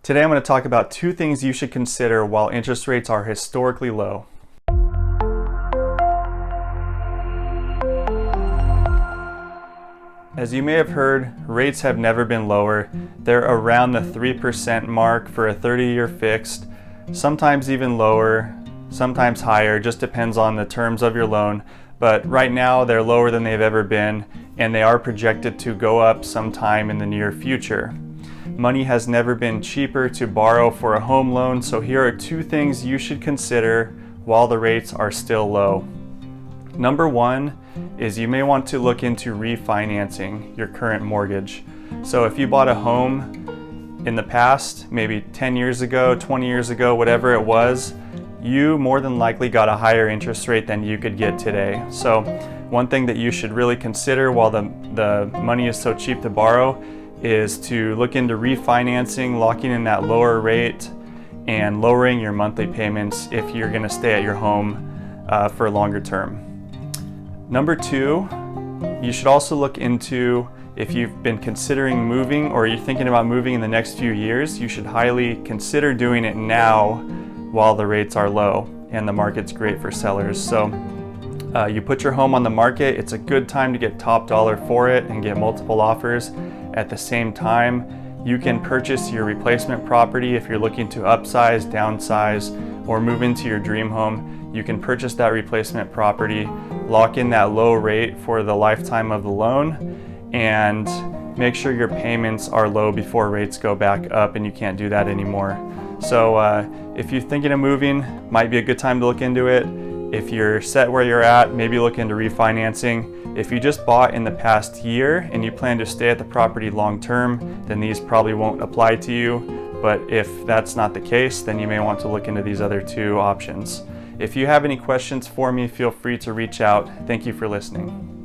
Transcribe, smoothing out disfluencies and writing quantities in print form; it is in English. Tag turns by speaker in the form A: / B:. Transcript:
A: Today I'm going to talk about two things you should consider while interest rates are historically low. As you may have heard, rates have never been lower. They're around the 3% mark for a 30-year fixed, sometimes even lower, sometimes higher, just depends on the terms of your loan. But right now they're lower than they've ever been, and they are projected to go up sometime in the near future. Money has never been cheaper to borrow for a home loan, so here are two things you should consider while the rates are still low. Number one is you may want to look into refinancing your current mortgage. So if you bought a home in the past, maybe 10 years ago, 20 years ago, whatever it was, you more than likely got a higher interest rate than you could get today. So one thing that you should really consider while the money is so cheap to borrow is to look into refinancing, locking in that lower rate, and lowering your monthly payments if you're going to stay at your home for longer term. Number two, you should also look into if you've been considering moving or you're thinking about moving in the next few years, you should highly consider doing it now while the rates are low and the market's great for sellers. So you put your home on the market, it's a good time to get top dollar for it and get multiple offers. At the same time, you can purchase your replacement property if you're looking to upsize, downsize, or move into your dream home. You can purchase that replacement property, lock in that low rate for the lifetime of the loan, and make sure your payments are low before rates go back up and you can't do that anymore. So if you're thinking of moving, might be a good time to look into it. If you're set where you're at, maybe look into refinancing. If you just bought in the past year and you plan to stay at the property long term, then these probably won't apply to you. But if that's not the case, then you may want to look into these other two options. If you have any questions for me, feel free to reach out. Thank you for listening.